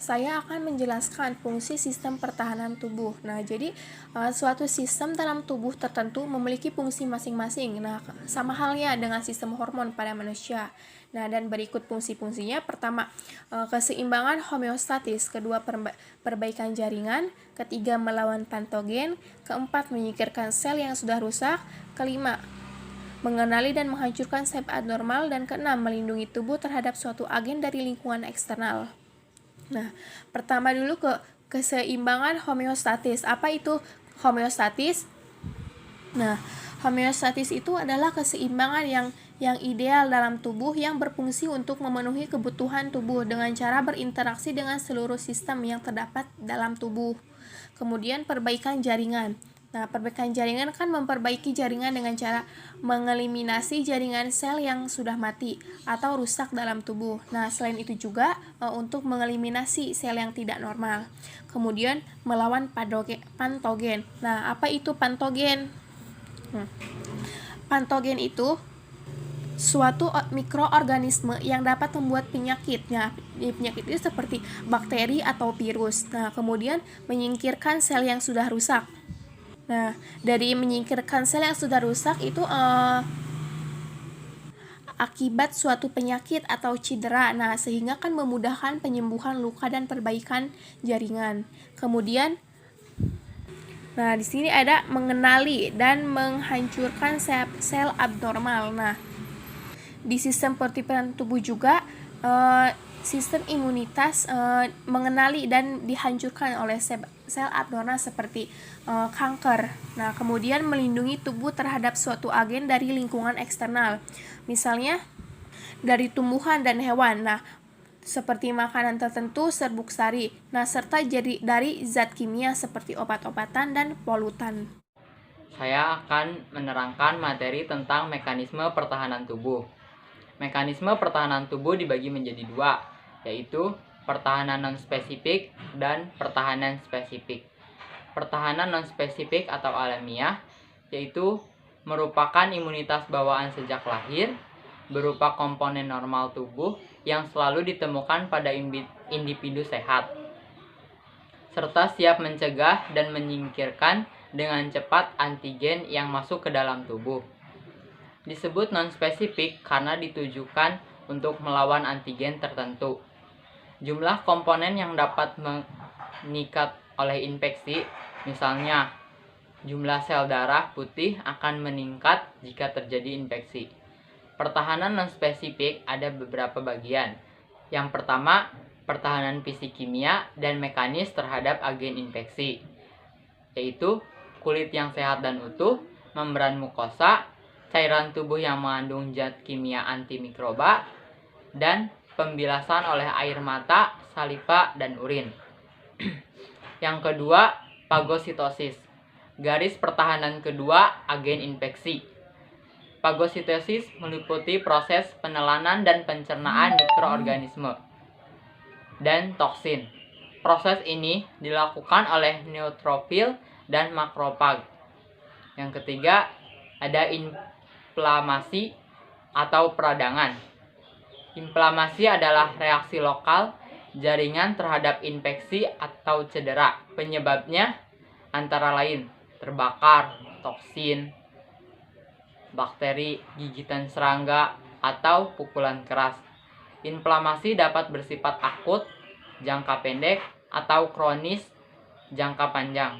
saya akan menjelaskan fungsi sistem pertahanan tubuh. Nah, jadi suatu sistem dalam tubuh tertentu memiliki fungsi masing-masing. Nah, sama halnya dengan sistem hormon pada manusia. Nah, dan berikut fungsi-fungsinya. Pertama, keseimbangan homeostatis. Kedua, perbaikan jaringan. Ketiga, melawan patogen. Keempat, menyingkirkan sel yang sudah rusak. Kelima, mengenali dan menghancurkan sel abnormal. Dan keenam, melindungi tubuh terhadap suatu agen dari lingkungan eksternal. Nah, pertama dulu keseimbangan homeostatis. Apa itu homeostatis? Nah, homeostatis itu adalah keseimbangan yang ideal dalam tubuh yang berfungsi untuk memenuhi kebutuhan tubuh dengan cara berinteraksi dengan seluruh sistem yang terdapat dalam tubuh. Kemudian perbaikan jaringan. Nah, perbaikan jaringan kan memperbaiki jaringan dengan cara mengeliminasi jaringan sel yang sudah mati atau rusak dalam tubuh. Nah, selain itu juga untuk mengeliminasi sel yang tidak normal. Kemudian melawan patogen. Nah, apa itu patogen? Patogen itu suatu mikroorganisme yang dapat membuat penyakit. Nah, penyakit itu seperti bakteri atau virus. Nah, kemudian menyingkirkan sel yang sudah rusak. Nah, dari menyingkirkan sel yang sudah rusak itu akibat suatu penyakit atau cedera. Nah, sehingga kan memudahkan penyembuhan luka dan perbaikan jaringan. Kemudian, nah di sini ada mengenali dan menghancurkan sel abnormal. Nah, di sistem pertahanan tubuh juga sistem imunitas mengenali dan dihancurkan oleh sel abnormal seperti kanker. Nah, kemudian melindungi tubuh terhadap suatu agen dari lingkungan eksternal. Misalnya dari tumbuhan dan hewan. Nah, seperti makanan tertentu, serbuk sari. Nah, serta dari zat kimia seperti obat-obatan dan polutan. Saya akan menerangkan materi tentang mekanisme pertahanan tubuh. Mekanisme pertahanan tubuh dibagi menjadi dua, yaitu pertahanan non-spesifik dan pertahanan spesifik. Pertahanan non-spesifik atau alamiah, yaitu merupakan imunitas bawaan sejak lahir, berupa komponen normal tubuh yang selalu ditemukan pada individu sehat, serta siap mencegah dan menyingkirkan dengan cepat antigen yang masuk ke dalam tubuh. Disebut non-spesifik karena ditujukan untuk melawan antigen tertentu. Jumlah komponen yang dapat mengikat oleh infeksi, misalnya jumlah sel darah putih akan meningkat jika terjadi infeksi. Pertahanan non-spesifik ada beberapa bagian. Yang pertama, pertahanan fisik kimia dan mekanis terhadap agen infeksi, yaitu kulit yang sehat dan utuh, membran mukosa, cairan tubuh yang mengandung zat kimia antimikroba, dan pembilasan oleh air mata, saliva, dan urin. Yang kedua, fagositosis. Garis pertahanan kedua, agen infeksi. Fagositosis meliputi proses penelanan dan pencernaan mikroorganisme dan toksin. Proses ini dilakukan oleh neutrofil dan makrofag. Yang ketiga, ada inflamasi atau peradangan. Inflamasi adalah reaksi lokal jaringan terhadap infeksi atau cedera. Penyebabnya antara lain terbakar, toksin, bakteri, gigitan serangga, atau pukulan keras. Inflamasi dapat bersifat akut, jangka pendek, atau kronis, jangka panjang.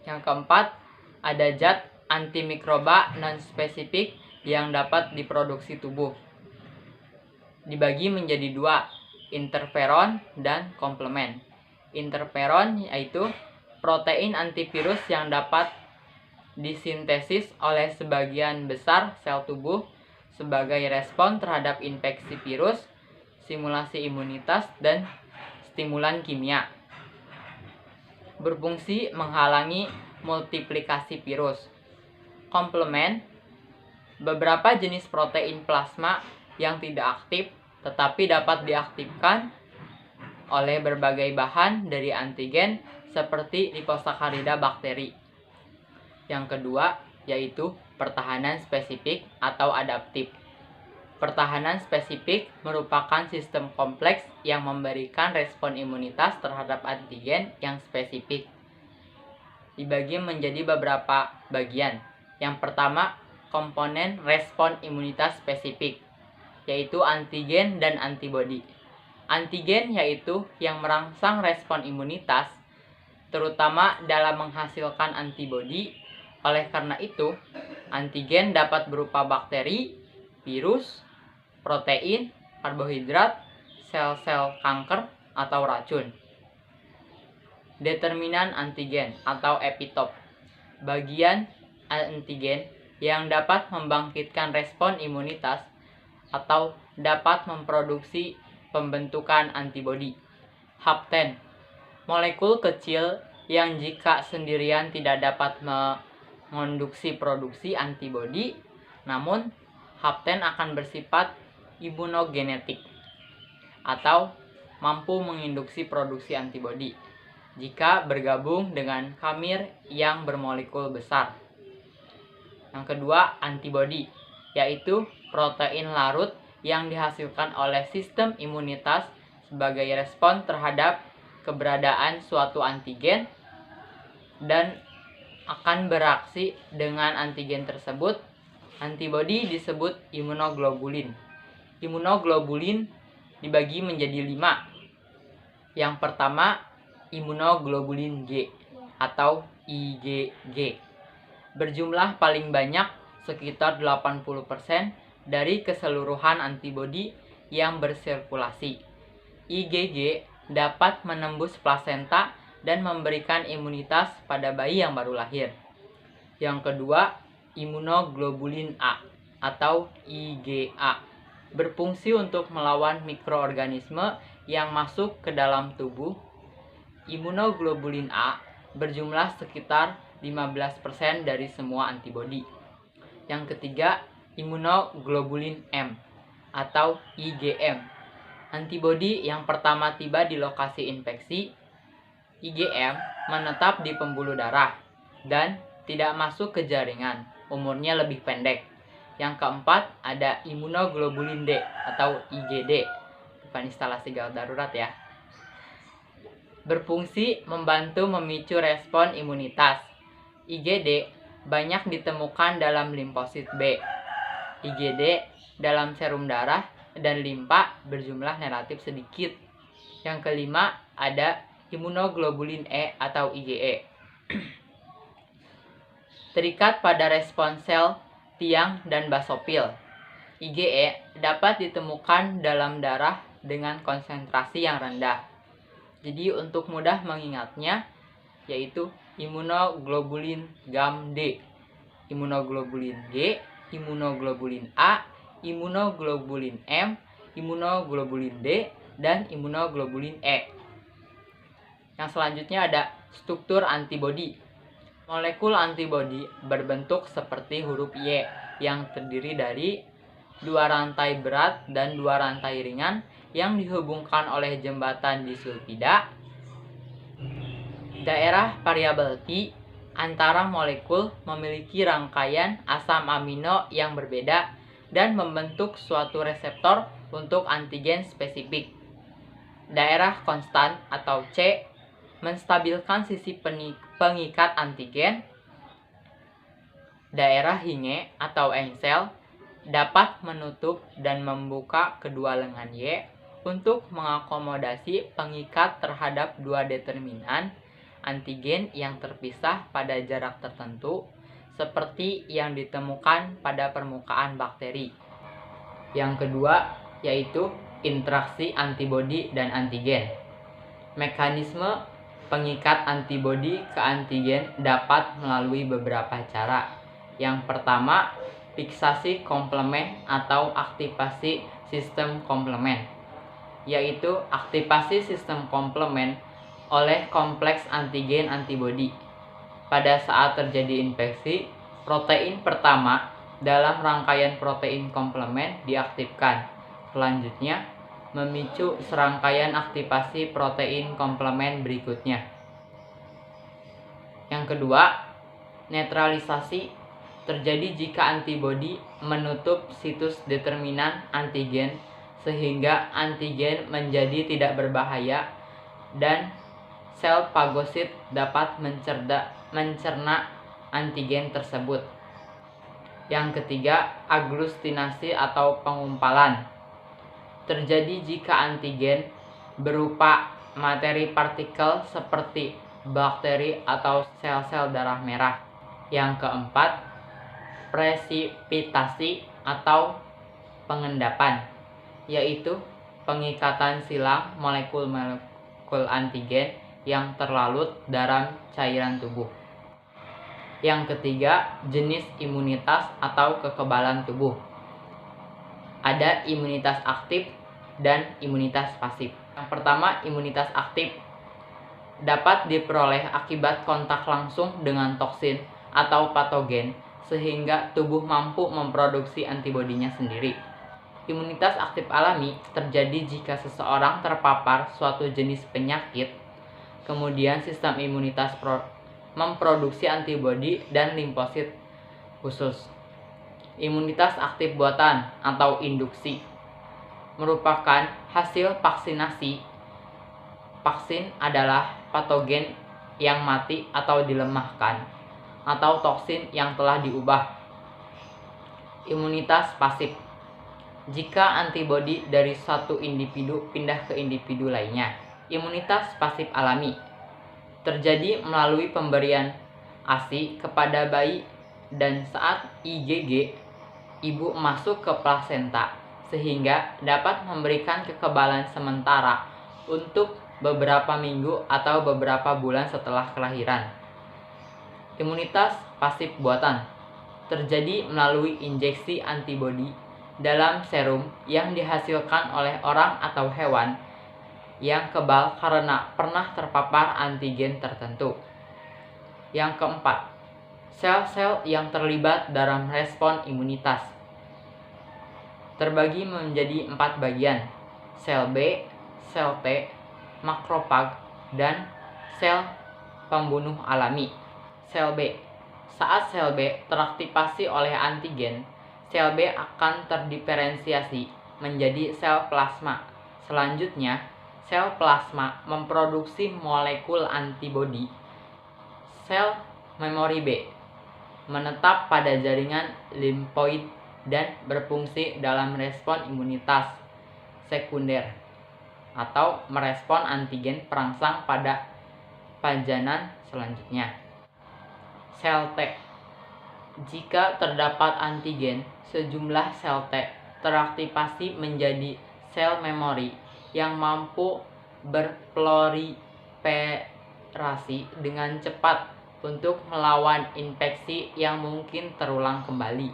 Yang keempat, ada zat antimikroba non-spesifik yang dapat diproduksi tubuh. Dibagi menjadi dua, interferon dan komplement. Interferon yaitu protein antivirus yang dapat disintesis oleh sebagian besar sel tubuh sebagai respon terhadap infeksi virus, simulasi imunitas, dan stimulan kimia. Berfungsi menghalangi multiplikasi virus. Komplement, beberapa jenis protein plasma yang tidak aktif tetapi dapat diaktifkan oleh berbagai bahan dari antigen seperti liposakarida bakteri. Yang kedua yaitu pertahanan spesifik atau adaptif. Pertahanan spesifik merupakan sistem kompleks yang memberikan respon imunitas terhadap antigen yang spesifik. Dibagi menjadi beberapa bagian. Yang pertama, komponen respon imunitas spesifik, yaitu antigen dan antibodi. Antigen yaitu yang merangsang respon imunitas, terutama dalam menghasilkan antibodi. Oleh karena itu, antigen dapat berupa bakteri, virus, protein, karbohidrat, sel-sel kanker, atau racun. Determinan antigen atau epitop, bagian antigen yang dapat membangkitkan respon imunitas atau dapat memproduksi pembentukan antibodi. Hapten, molekul kecil yang jika sendirian tidak dapat mengonduksi produksi antibodi, namun hapten akan bersifat imunogenetik atau mampu menginduksi produksi antibodi jika bergabung dengan kamir yang bermolekul besar. Yang kedua, antibodi, yaitu protein larut yang dihasilkan oleh sistem imunitas sebagai respon terhadap keberadaan suatu antigen dan akan bereaksi dengan antigen tersebut. Antibodi disebut imunoglobulin. Imunoglobulin dibagi menjadi 5. Yang pertama, imunoglobulin G atau IgG. Berjumlah paling banyak sekitar 80% dari keseluruhan antibodi yang bersirkulasi. IgG dapat menembus plasenta dan memberikan imunitas pada bayi yang baru lahir. Yang kedua, imunoglobulin A atau IgA. Berfungsi untuk melawan mikroorganisme yang masuk ke dalam tubuh. Imunoglobulin A berjumlah sekitar 15% dari semua antibodi. Yang ketiga, imunoglobulin M atau IgM. Antibodi yang pertama tiba di lokasi infeksi. IgM menetap di pembuluh darah dan tidak masuk ke jaringan. Umurnya lebih pendek. Yang keempat, ada imunoglobulin D atau IgD. Bukan instalasi gawat darurat ya. Berfungsi membantu memicu respon imunitas. IgD banyak ditemukan dalam limfosit B. IgD dalam serum darah dan limpa berjumlah relatif sedikit. Yang kelima, ada imunoglobulin E atau IgE. Terikat pada respon sel tiang dan basofil. IgE dapat ditemukan dalam darah dengan konsentrasi yang rendah. Jadi untuk mudah mengingatnya, yaitu imunoglobulin GAM D, imunoglobulin G, imunoglobulin A, imunoglobulin M, imunoglobulin D, dan imunoglobulin E. Yang selanjutnya ada struktur antibodi. Molekul antibodi berbentuk seperti huruf Y yang terdiri dari 2 rantai berat dan 2 rantai ringan yang dihubungkan oleh jembatan disulfida. Daerah variabel T antara molekul memiliki rangkaian asam amino yang berbeda dan membentuk suatu reseptor untuk antigen spesifik. Daerah konstan atau C menstabilkan sisi pengikat antigen. Daerah hinge atau engsel dapat menutup dan membuka kedua lengan Y untuk mengakomodasi pengikat terhadap 2 determinan antigen yang terpisah pada jarak tertentu, seperti yang ditemukan pada permukaan bakteri. Yang kedua, yaitu interaksi antibodi dan antigen. Mekanisme pengikat antibodi ke antigen dapat melalui beberapa cara. Yang pertama, fiksasi komplement atau aktivasi sistem komplement, yaitu aktivasi sistem komplement oleh kompleks antigen antibodi. Pada saat terjadi infeksi, protein pertama dalam rangkaian protein komplement diaktifkan. Selanjutnya, memicu serangkaian aktivasi protein komplement berikutnya. Yang kedua, netralisasi terjadi jika antibodi menutup situs determinan antigen sehingga antigen menjadi tidak berbahaya dan sel fagosit dapat mencerna antigen tersebut. Yang ketiga, aglutinasi atau pengumpalan. Terjadi jika antigen berupa materi partikel seperti bakteri atau sel-sel darah merah. Yang keempat, presipitasi atau pengendapan, yaitu pengikatan silang molekul-molekul antigen yang terlarut dalam cairan tubuh. Yang ketiga, jenis imunitas atau kekebalan tubuh. Ada imunitas aktif dan imunitas pasif. Yang pertama, imunitas aktif dapat diperoleh akibat kontak langsung dengan toksin atau patogen sehingga tubuh mampu memproduksi antibodinya sendiri. Imunitas aktif alami terjadi jika seseorang terpapar suatu jenis penyakit, kemudian sistem imunitas memproduksi antibodi dan limfosit khusus. Imunitas aktif buatan atau induksi merupakan hasil vaksinasi. Vaksin adalah patogen yang mati atau dilemahkan, atau toksin yang telah diubah. Imunitas pasif, jika antibodi dari satu individu pindah ke individu lainnya. Imunitas pasif alami terjadi melalui pemberian ASI kepada bayi dan saat IgG ibu masuk ke plasenta, sehingga dapat memberikan kekebalan sementara untuk beberapa minggu atau beberapa bulan setelah kelahiran. Imunitas pasif buatan terjadi melalui injeksi antibodi dalam serum yang dihasilkan oleh orang atau hewan yang kebal karena pernah terpapar antigen tertentu. Yang keempat, sel-sel yang terlibat dalam respon imunitas terbagi menjadi 4 bagian: sel B, sel T, makrofag, dan sel pembunuh alami. Sel B, saat sel B teraktivasi oleh antigen, sel B akan terdiferensiasi menjadi sel plasma. Selanjutnya, sel plasma memproduksi molekul antibodi. Sel memori B menetap pada jaringan limfoid dan berfungsi dalam respon imunitas sekunder atau merespon antigen perangsang pada pajanan selanjutnya. Sel T, jika terdapat antigen, sejumlah sel T teraktivasi menjadi sel memori yang mampu berproliferasi dengan cepat untuk melawan infeksi yang mungkin terulang kembali.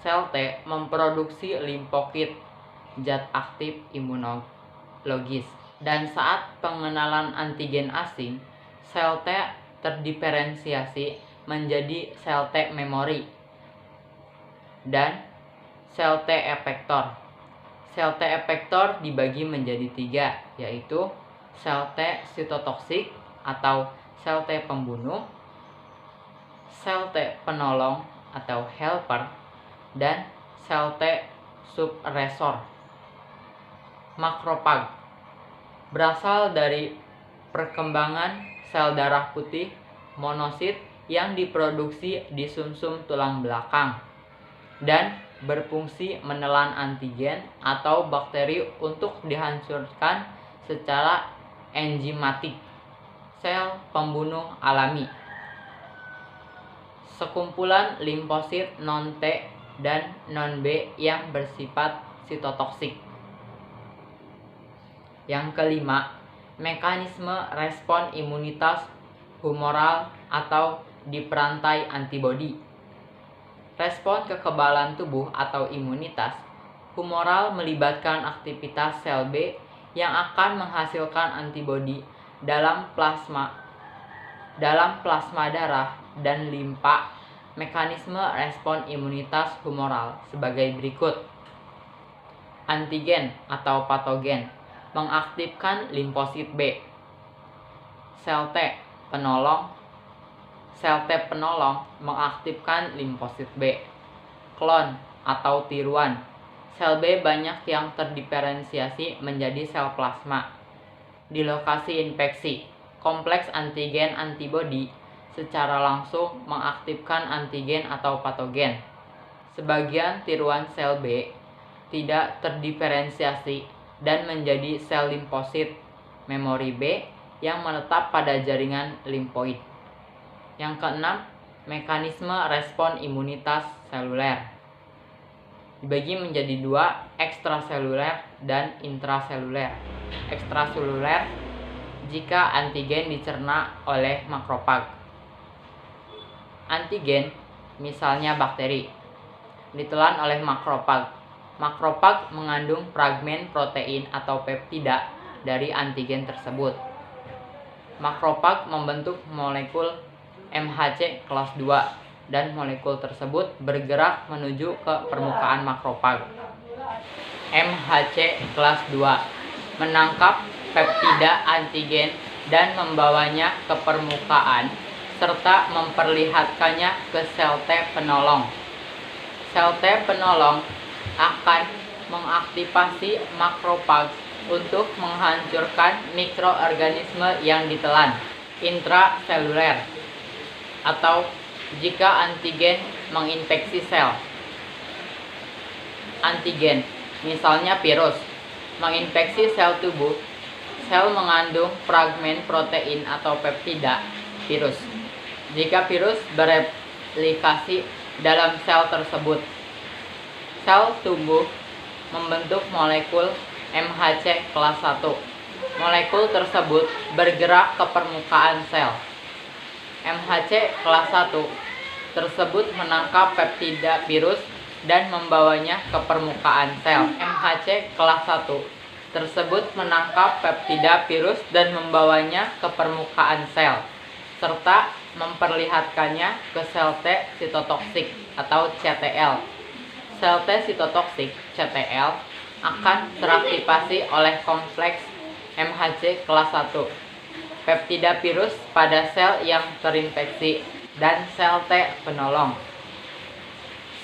Sel T memproduksi limfosit, zat aktif imunologis, dan saat pengenalan antigen asing, sel T terdiferensiasi menjadi sel T memori dan sel T efektor. Sel T efektor dibagi menjadi 3, yaitu sel T sitotoksik atau sel T pembunuh, sel T penolong atau helper, dan sel T suppressor. Makrofag berasal dari perkembangan sel darah putih monosit yang diproduksi di sumsum tulang belakang dan berfungsi menelan antigen atau bakteri untuk dihancurkan secara enzimatik. Sel pembunuh alami, sekumpulan limfosit non-T dan non-B yang bersifat sitotoksik. Yang kelima, mekanisme respon imunitas humoral atau di perantai antibodi. Respon kekebalan tubuh atau imunitas humoral melibatkan aktivitas sel B yang akan menghasilkan antibodi dalam plasma darah dan limpa. Mekanisme respon imunitas humoral sebagai berikut. Antigen atau patogen mengaktifkan limfosit B. Sel T penolong, Sel T penolong mengaktifkan limfosit B. Klon atau tiruan. Sel B banyak yang terdiferensiasi menjadi sel plasma. Di lokasi infeksi, kompleks antigen antibodi secara langsung mengaktifkan antigen atau patogen. Sebagian tiruan sel B tidak terdiferensiasi dan menjadi sel limfosit memori B yang menetap pada jaringan limfoid. Yang keenam, mekanisme respon imunitas seluler. Dibagi menjadi dua, ekstraseluler dan intraseluler. Ekstraseluler jika antigen dicerna oleh makrofag. Antigen, misalnya bakteri, ditelan oleh makrofag. Makrofag mengandung fragmen protein atau peptida dari antigen tersebut. Makrofag membentuk molekul MHC kelas 2 dan molekul tersebut bergerak menuju ke permukaan makrofag. MHC kelas 2 menangkap peptida antigen dan membawanya ke permukaan serta memperlihatkannya ke sel T penolong. Sel T penolong akan mengaktifasi makrofag untuk menghancurkan mikroorganisme yang ditelan. Intraseluler atau jika antigen menginfeksi sel. Antigen, misalnya virus, menginfeksi sel tubuh. Sel mengandung fragmen protein atau peptida virus. Jika virus bereplikasi dalam sel tersebut, sel tubuh membentuk molekul MHC kelas 1. Molekul tersebut bergerak ke permukaan sel. MHC kelas 1 tersebut menangkap peptida virus dan membawanya ke permukaan sel. MHC kelas 1 tersebut menangkap peptida virus dan membawanya ke permukaan sel, serta memperlihatkannya ke sel T sitotoksik atau CTL. Sel T sitotoksik CTL akan teraktivasi oleh kompleks MHC kelas 1, peptida virus pada sel yang terinfeksi, dan sel T penolong.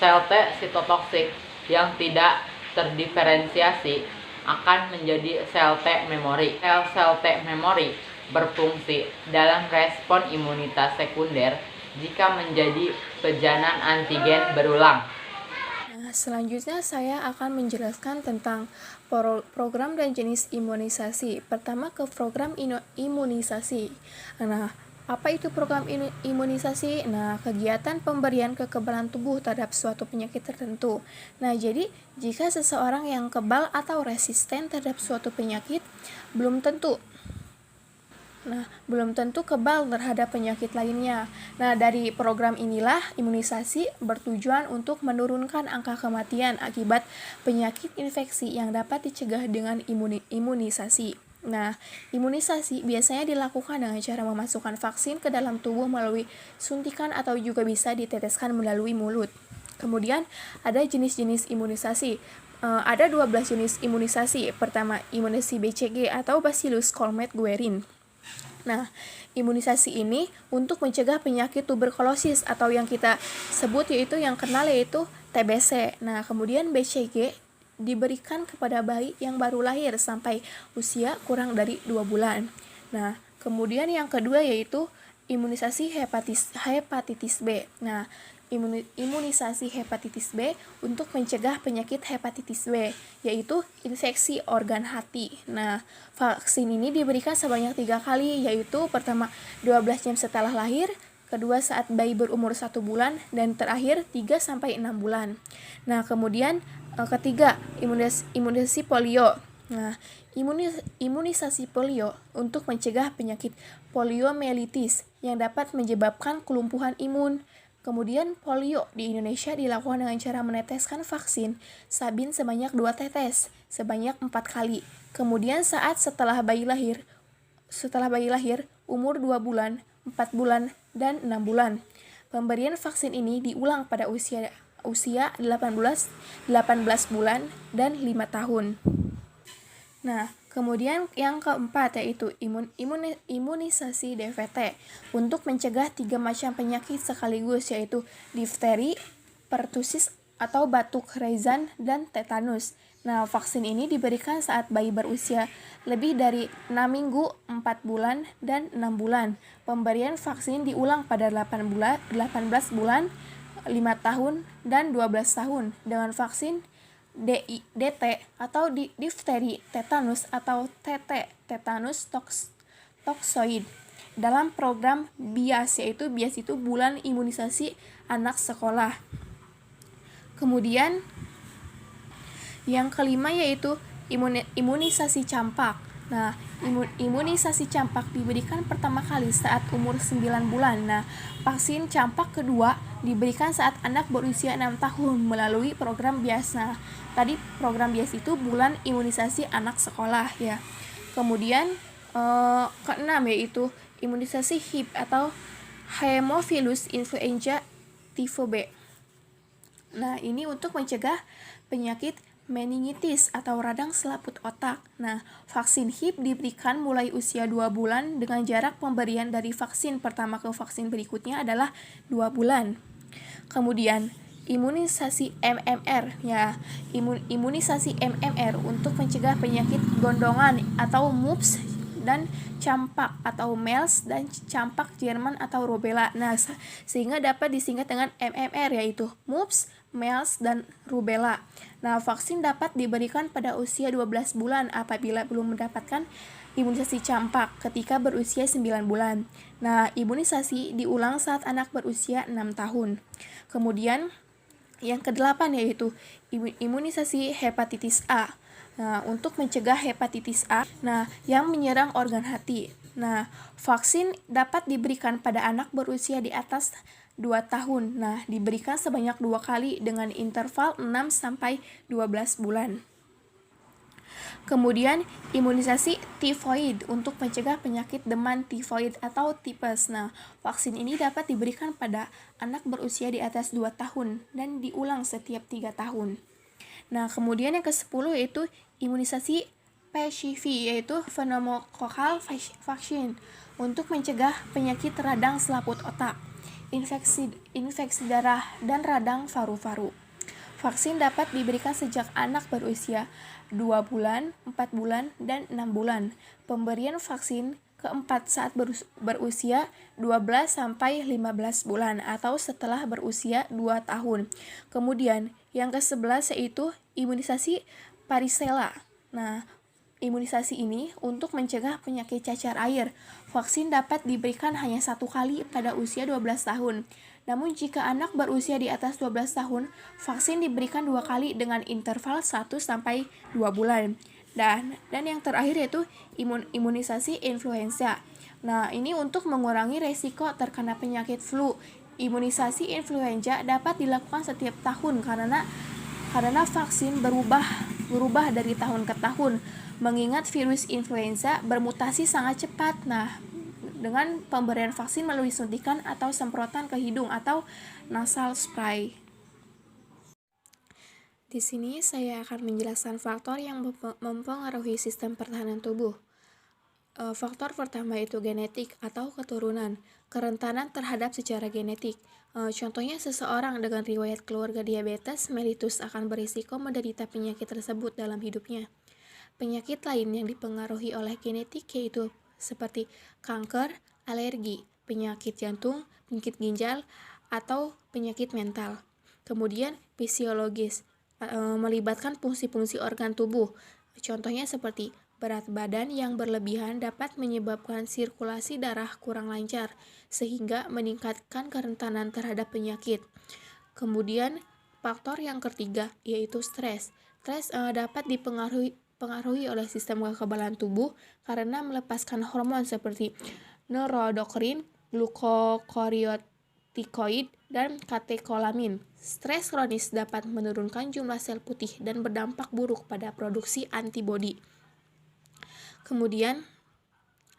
Sel T sitotoksik yang tidak terdiferensiasi akan menjadi sel T memori. Sel T memori berfungsi dalam respon imunitas sekunder jika menjadi pejanan antigen berulang. Nah, selanjutnya saya akan menjelaskan tentang program dan jenis imunisasi. Pertama ke program imunisasi. Nah, apa itu program imunisasi? Nah, kegiatan pemberian kekebalan tubuh terhadap suatu penyakit tertentu. Nah, jadi jika seseorang yang kebal atau resisten terhadap suatu penyakit belum tentu kebal terhadap penyakit lainnya. Nah, dari program inilah imunisasi bertujuan untuk menurunkan angka kematian akibat penyakit infeksi yang dapat dicegah dengan imunisasi. Nah, imunisasi biasanya dilakukan dengan cara memasukkan vaksin ke dalam tubuh melalui suntikan atau juga bisa diteteskan melalui mulut. Kemudian ada jenis-jenis imunisasi. Ada 12 jenis imunisasi. Pertama, imunisasi BCG atau Bacillus Calmette-Guerin. Nah, imunisasi ini untuk mencegah penyakit tuberkulosis atau yang kita sebut yaitu TBC. Nah, kemudian BCG diberikan kepada bayi yang baru lahir sampai usia kurang dari 2 bulan. Nah, kemudian yang kedua yaitu imunisasi hepatitis B. Nah, imunisasi hepatitis B untuk mencegah penyakit hepatitis B, yaitu infeksi organ hati. Nah, vaksin ini diberikan sebanyak 3 kali, yaitu pertama 12 jam setelah lahir, kedua saat bayi berumur 1 bulan, dan terakhir 3-6 bulan. Nah, kemudian ketiga, imunisasi polio. Nah, imunisasi polio untuk mencegah penyakit poliomyelitis yang dapat menyebabkan kelumpuhan imun. Kemudian polio di Indonesia dilakukan dengan cara meneteskan vaksin sabin sebanyak 2 tetes, sebanyak 4 kali. Kemudian setelah bayi lahir, umur 2 bulan, 4 bulan, dan 6 bulan. Pemberian vaksin ini diulang pada usia 18 bulan, dan 5 tahun. Nah, kemudian yang keempat yaitu imunisasi DVT untuk mencegah 3 macam penyakit sekaligus, yaitu difteri, pertusis atau batuk rezan, dan tetanus. Nah, vaksin ini diberikan saat bayi berusia lebih dari 6 minggu, 4 bulan, dan 6 bulan. Pemberian vaksin diulang pada 18 bulan, 5 tahun, dan 12 tahun dengan vaksin DT atau difteri, tetanus atau TT, tetanus toksoid dalam program BIAS, yaitu BIAS itu bulan imunisasi anak sekolah. Kemudian yang kelima yaitu imunisasi campak. Nah, imunisasi campak diberikan pertama kali saat umur 9 bulan. Nah, vaksin campak kedua diberikan saat anak berusia 6 tahun melalui program biasa. Tadi program biasa itu bulan imunisasi anak sekolah ya. Kemudian keenam yaitu imunisasi HIP atau Haemophilus influenza tipe B. Nah, ini untuk mencegah penyakit meningitis atau radang selaput otak. Nah, vaksin HIP diberikan mulai usia 2 bulan dengan jarak pemberian dari vaksin pertama ke vaksin berikutnya adalah 2 bulan. Kemudian, imunisasi MMR ya. Imunisasi MMR untuk mencegah penyakit gondongan atau mumps dan campak atau MERS dan campak Jerman atau rubella. Nah, sehingga dapat disingkat dengan MMR yaitu mumps, MERS, dan rubella. Nah, vaksin dapat diberikan pada usia 12 bulan apabila belum mendapatkan imunisasi campak ketika berusia 9 bulan. Nah, imunisasi diulang saat anak berusia 6 tahun. Kemudian, yang kedelapan yaitu imunisasi hepatitis A. Nah, untuk mencegah hepatitis A, yang menyerang organ hati. Nah, vaksin dapat diberikan pada anak berusia di atas 2 tahun. Nah, diberikan sebanyak 2 kali dengan interval 6 sampai 12 bulan. Kemudian, imunisasi tifoid untuk mencegah penyakit demam tifoid atau tipes. Nah, vaksin ini dapat diberikan pada anak berusia di atas 2 tahun dan diulang setiap 3 tahun. Nah, kemudian yang ke-10 yaitu imunisasi PCV yaitu pneumococcal vaccine untuk mencegah penyakit radang selaput otak, infeksi darah, dan radang paru-paru. Vaksin dapat diberikan sejak anak berusia 2 bulan, 4 bulan, dan 6 bulan. Pemberian vaksin keempat saat berusia 12 sampai 15 bulan atau setelah berusia 2 tahun. Kemudian yang ke-11 yaitu imunisasi varicella. Nah, imunisasi ini untuk mencegah penyakit cacar air. Vaksin dapat diberikan hanya 1 kali pada usia 12 tahun. Namun jika anak berusia di atas 12 tahun, vaksin diberikan 2 kali dengan interval 1 sampai 2 bulan. Dan yang terakhir yaitu imunisasi influenza. Nah, ini untuk mengurangi resiko terkena penyakit flu. Imunisasi influenza dapat dilakukan setiap tahun karena vaksin berubah dari tahun ke tahun. Mengingat virus influenza bermutasi sangat cepat. Nah, dengan pemberian vaksin melalui suntikan atau semprotan ke hidung atau nasal spray. Di sini saya akan menjelaskan faktor yang mempengaruhi sistem pertahanan tubuh. Faktor pertama itu genetik atau keturunan, kerentanan terhadap secara genetik. Contohnya seseorang dengan riwayat keluarga diabetes mellitus akan berisiko menderita penyakit tersebut dalam hidupnya. Penyakit lain yang dipengaruhi oleh genetik yaitu seperti kanker, alergi, penyakit jantung, penyakit ginjal, atau penyakit mental. Kemudian fisiologis, melibatkan fungsi-fungsi organ tubuh. Contohnya seperti berat badan yang berlebihan dapat menyebabkan sirkulasi darah kurang lancar, sehingga meningkatkan kerentanan terhadap penyakit. Kemudian faktor yang ketiga yaitu stres. Stres dapat dipengaruhi oleh sistem kekebalan tubuh karena melepaskan hormon seperti neuroendokrin, glukokortikoid, dan katekolamin. Stres kronis dapat menurunkan jumlah sel putih dan berdampak buruk pada produksi antibodi. Kemudian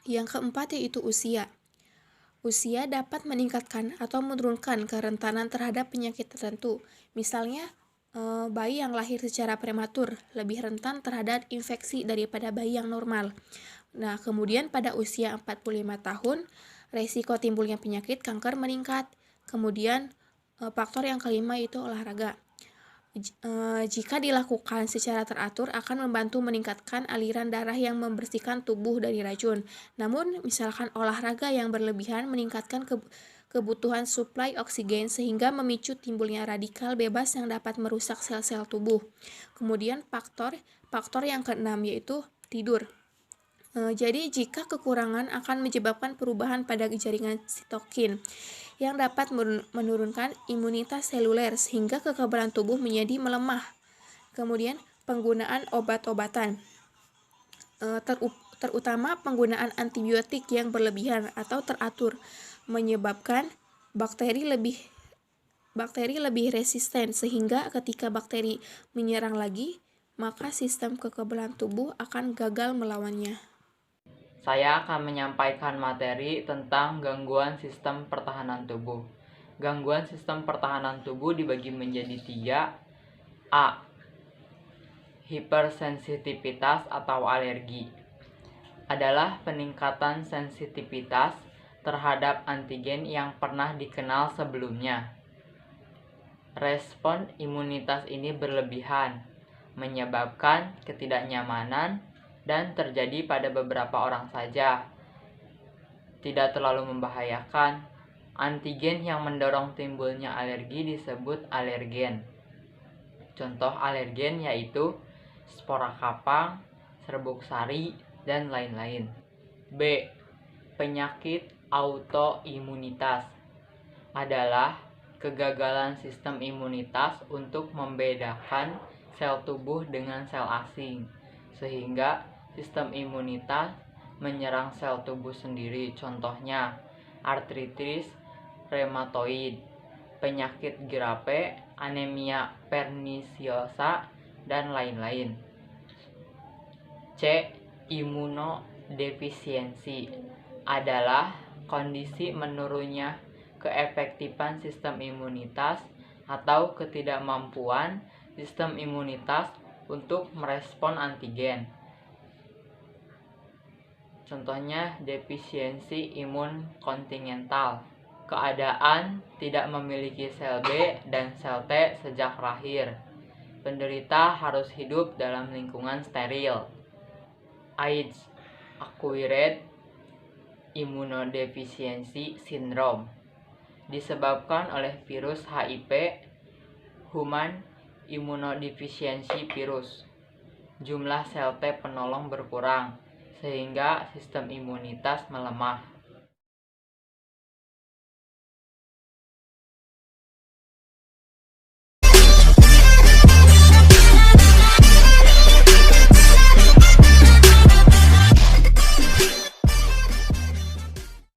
yang keempat yaitu usia. Usia dapat meningkatkan atau menurunkan kerentanan terhadap penyakit tertentu. Misalnya bayi yang lahir secara prematur lebih rentan terhadap infeksi daripada bayi yang normal. Nah, kemudian pada usia 45 tahun, resiko timbulnya penyakit kanker meningkat. Kemudian faktor yang kelima itu olahraga. Jika dilakukan secara teratur akan membantu meningkatkan aliran darah yang membersihkan tubuh dari racun. Namun, misalkan olahraga yang berlebihan meningkatkan kebutuhan suplai oksigen sehingga memicu timbulnya radikal bebas yang dapat merusak sel-sel tubuh. Kemudian faktor yang keenam yaitu tidur. Jadi jika kekurangan akan menyebabkan perubahan pada jaringan sitokin yang dapat menurunkan imunitas seluler sehingga kekebalan tubuh menjadi melemah. Kemudian penggunaan obat-obatan, terutama penggunaan antibiotik yang berlebihan atau teratur menyebabkan bakteri lebih resisten sehingga ketika bakteri menyerang lagi, maka sistem kekebalan tubuh akan gagal melawannya. Saya akan menyampaikan materi tentang gangguan sistem pertahanan tubuh. Gangguan sistem pertahanan tubuh dibagi menjadi 3. A. Hipersensitivitas atau alergi adalah peningkatan sensitivitas terhadap antigen yang pernah dikenal sebelumnya. Respon imunitas ini berlebihan, menyebabkan ketidaknyamanan dan terjadi pada beberapa orang saja. Tidak terlalu membahayakan. Antigen yang mendorong timbulnya alergi disebut alergen. Contoh alergen yaitu spora kapang, serbuk sari, dan lain-lain. B. Penyakit autoimunitas adalah kegagalan sistem imunitas untuk membedakan sel tubuh dengan sel asing, sehingga sistem imunitas menyerang sel tubuh sendiri. Contohnya, artritis reumatoid, penyakit Grape, anemia pernisiosa, dan lain-lain. C. Imunodefisiensi adalah kondisi menurunnya keefektifan sistem imunitas atau ketidakmampuan sistem imunitas untuk merespon antigen. Contohnya defisiensi imun kontingental, keadaan tidak memiliki sel B dan sel T sejak lahir. Penderita harus hidup dalam lingkungan steril. AIDS, Acquired Immunodeficiency Syndrome, disebabkan oleh virus HIV, Human Immunodeficiency Virus. Jumlah sel T penolong berkurang, sehingga sistem imunitas melemah.